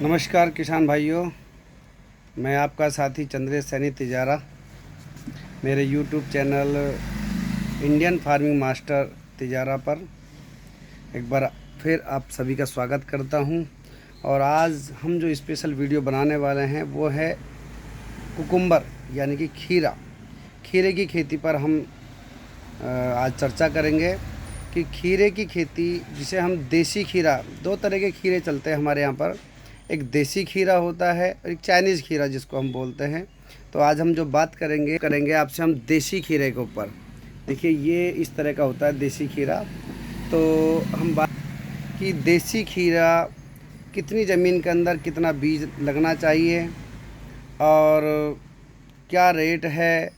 नमस्कार किसान भाइयों, मैं आपका साथी चंद्रेश सैनी तिजारा मेरे YouTube channel Indian farming master Tijara पर एक बार फिर आप सभी का स्वागत करता हूं। और आज हम जो स्पेशल वीडियो बनाने वाले हैं वो है कुकुम्बर यानी कि खीरे की खेती पर हम आज चर्चा करेंगे कि खीरे की खेती, जिसे हम देसी खीरा, दो तरह के खीरे चलते हैं हमारे यहाँ पर। एक देसी खीरा होता है और एक चाइनीज़ खीरा जिसको हम बोलते हैं। तो आज हम जो बात करेंगे आपसे हम देसी खीरे के ऊपर। देखिए, ये इस तरह का होता है देसी खीरा। तो हम बात कि देसी खीरा कितनी ज़मीन के अंदर कितना बीज लगना चाहिए और क्या रेट है,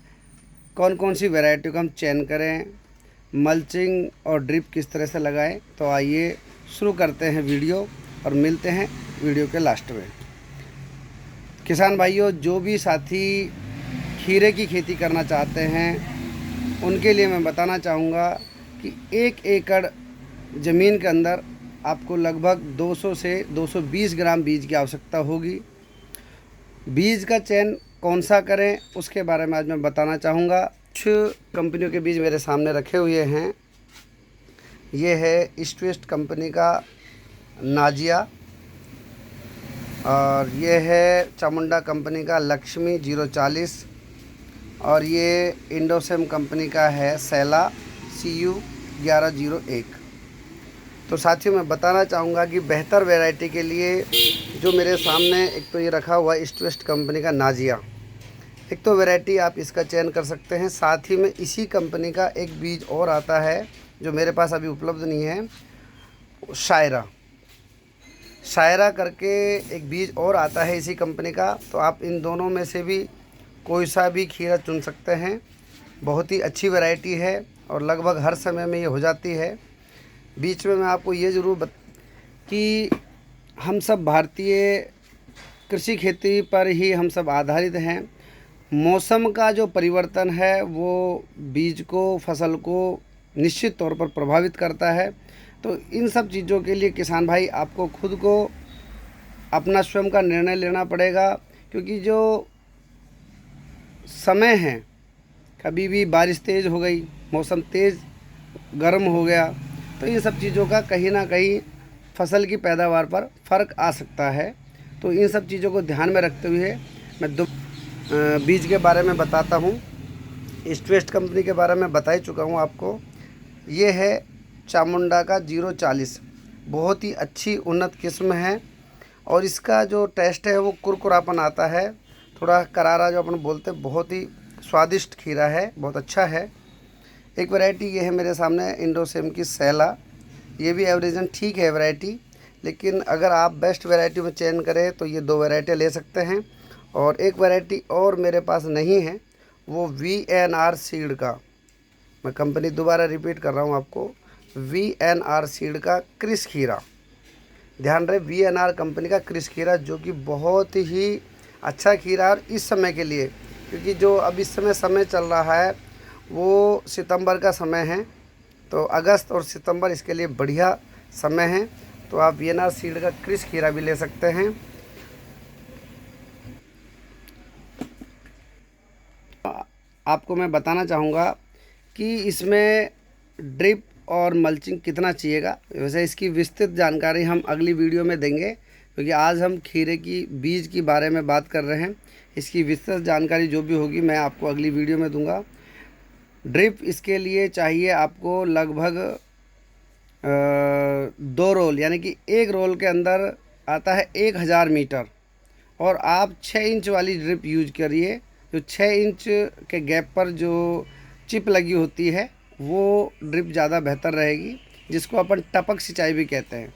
कौन कौन सी वैरायटी का हम चयन करें, मल्चिंग और ड्रिप किस तरह से लगाएं। तो आइए शुरू करते हैं वीडियो और मिलते हैं वीडियो के लास्ट में। किसान भाइयों, जो भी साथी खीरे की खेती करना चाहते हैं उनके लिए मैं बताना चाहूँगा कि 1 एकड़ ज़मीन के अंदर आपको लगभग 200 से 220 ग्राम बीज की आवश्यकता होगी। बीज का चयन कौन सा करें उसके बारे में आज मैं बताना चाहूँगा। कुछ कंपनियों के बीज मेरे सामने रखे हुए हैं। ये है ईस्ट वेस्ट कंपनी का नाजिया, और ये है चामुंडा कंपनी का लक्ष्मी 040, और ये इंडोसेम कंपनी का है सैला CU 1101। तो साथियों, मैं बताना चाहूँगा कि बेहतर वैरायटी के लिए जो मेरे सामने एक तो ये रखा हुआ है ईस्ट वेस्ट कंपनी का नाजिया, एक तो वैरायटी आप इसका चयन कर सकते हैं। साथ ही में इसी कंपनी का एक बीज और आता है जो मेरे पास अभी उपलब्ध नहीं है, शायरा करके एक बीज और आता है इसी कंपनी का। तो आप इन दोनों में से भी कोई सा भी खीरा चुन सकते हैं। बहुत ही अच्छी वैरायटी है और लगभग हर समय में ये हो जाती है। बीच में मैं आपको ये ज़रूर कि हम सब भारतीय कृषि खेती पर ही हम सब आधारित हैं। मौसम का जो परिवर्तन है वो बीज को, फसल को निश्चित तौर पर प्रभावित करता है। तो इन सब चीज़ों के लिए किसान भाई आपको खुद को अपना स्वयं का निर्णय लेना पड़ेगा, क्योंकि जो समय है, कभी भी बारिश तेज़ हो गई, मौसम तेज़ गर्म हो गया, तो इन सब चीज़ों का कहीं ना कहीं फसल की पैदावार पर फ़र्क आ सकता है। तो इन सब चीज़ों को ध्यान में रखते हुए मैं बीज के बारे में बताता हूँ। ईस्ट वेस्ट कंपनी के बारे में बता ही चुका हूँ आपको। ये है चामुंडा का 040, बहुत ही अच्छी उन्नत किस्म है और इसका जो टेस्ट है वो कुरकुरापन आता है, थोड़ा करारा जो अपन बोलते हैं। बहुत ही स्वादिष्ट खीरा है, बहुत अच्छा है। एक वैरायटी ये है मेरे सामने इंडोसेम की सैला, ये भी एवरेजन ठीक है वैरायटी, लेकिन अगर आप बेस्ट वैरायटी में चयन करें तो ये 2 वैरायटी ले सकते हैं। और एक वैरायटी और मेरे पास नहीं है, वो VNR सीड का, मैं कंपनी दोबारा रिपीट कर रहा हूँ आपको, VNR सीड का क्रिस खीरा। ध्यान रहे, VNR कंपनी का क्रिस खीरा, जो कि बहुत ही अच्छा खीरा है। और इस समय के लिए, क्योंकि जो अब इस समय चल रहा है वो सितंबर का समय है, तो अगस्त और सितंबर इसके लिए बढ़िया समय है। तो आप VNR सीड का क्रिस खीरा भी ले सकते हैं। आपको मैं बताना चाहूँगा कि इसमें ड्रिप और मल्चिंग कितना चाहिएगा। वैसे इसकी विस्तृत जानकारी हम अगली वीडियो में देंगे, क्योंकि आज हम खीरे की बीज के बारे में बात कर रहे हैं। इसकी विस्तृत जानकारी जो भी होगी मैं आपको अगली वीडियो में दूंगा। ड्रिप इसके लिए चाहिए आपको लगभग 2 रोल, यानी कि एक रोल के अंदर आता है 1000 मीटर, और आप 6 इंच वाली ड्रिप यूज करिए। जो 6 इंच के गैप पर जो चिप लगी होती है वो ड्रिप ज़्यादा बेहतर रहेगी, जिसको अपन टपक सिंचाई भी कहते हैं।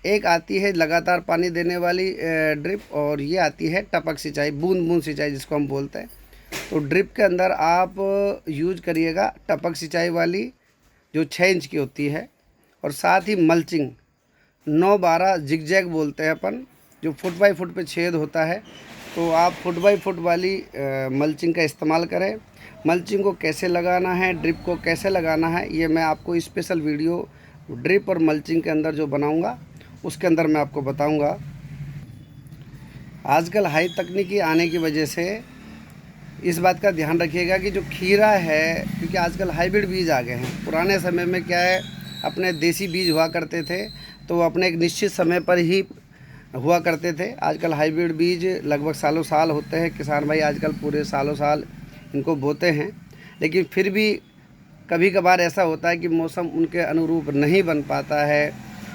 एक आती है लगातार पानी देने वाली ड्रिप, और ये आती है टपक सिंचाई, बूंद बूंद सिंचाई जिसको हम बोलते हैं। तो ड्रिप के अंदर आप यूज करिएगा टपक सिंचाई वाली जो 6 इंच की होती है। और साथ ही मल्चिंग 9-12 जिगजैग बोलते हैं अपन, जो फुट बाई फुट पे छेद होता है। तो आप फुट बाई फुट वाली मल्चिंग का इस्तेमाल करें। मल्चिंग को कैसे लगाना है, ड्रिप को कैसे लगाना है, ये मैं आपको स्पेशल वीडियो ड्रिप और मल्चिंग के अंदर जो बनाऊंगा उसके अंदर मैं आपको बताऊंगा। आजकल हाई तकनीकी आने की वजह से इस बात का ध्यान रखिएगा कि जो खीरा है, क्योंकि आजकल हाइब्रिड बीज आ गए हैं। पुराने समय में क्या है, अपने देसी बीज हुआ करते थे तो वो अपने एक निश्चित समय पर ही हुआ करते थे। आजकल हाइब्रिड बीज लगभग सालों साल होते हैं। किसान भाई आजकल पूरे सालों साल इनको बोते हैं, लेकिन फिर भी कभी कभार ऐसा होता है कि मौसम उनके अनुरूप नहीं बन पाता है,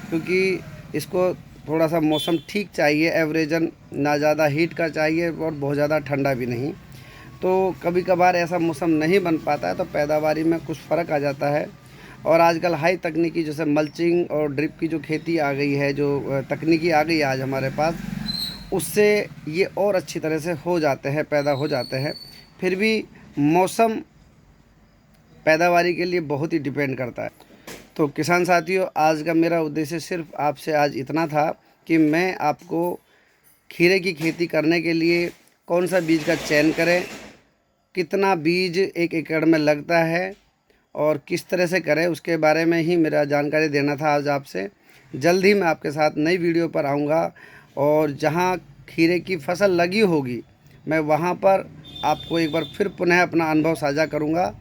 क्योंकि इसको थोड़ा सा मौसम ठीक चाहिए, एवरेजन, ना ज़्यादा हीट का चाहिए और बहुत ज़्यादा ठंडा भी नहीं। तो कभी कभार ऐसा मौसम नहीं बन पाता है तो पैदावारी में कुछ फ़र्क आ जाता है। और आजकल हाई तकनीकी जैसे मल्चिंग और ड्रिप की जो खेती आ गई है, जो तकनीकी आ गई है आज हमारे पास, उससे ये और अच्छी तरह से हो जाते हैं, पैदा हो जाते हैं। फिर भी मौसम पैदावारी के लिए बहुत ही डिपेंड करता है। तो किसान साथियों, आज का मेरा उद्देश्य सिर्फ आपसे आज इतना था कि मैं आपको खीरे की खेती करने के लिए कौन सा बीज का चयन करें, कितना बीज 1 एकड़ में लगता है और किस तरह से करें, उसके बारे में ही मेरा जानकारी देना था आज आपसे। जल्द ही मैं आपके साथ नई वीडियो पर आऊँगा और जहाँ खीरे की फसल लगी होगी मैं वहाँ पर आपको एक बार फिर पुनः अपना अनुभव साझा करूँगा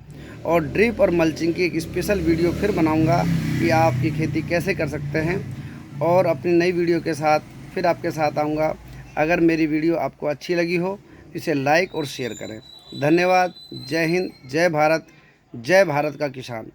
और ड्रिप और मल्चिंग की एक स्पेशल वीडियो फिर बनाऊँगा कि आप ये खेती कैसे कर सकते हैं। और अपनी नई वीडियो के साथ फिर आपके साथ आऊँगा। अगर मेरी वीडियो आपको अच्छी लगी हो तो इसे लाइक और शेयर करें। धन्यवाद। जय हिंद, जय भारत, जय भारत का किसान।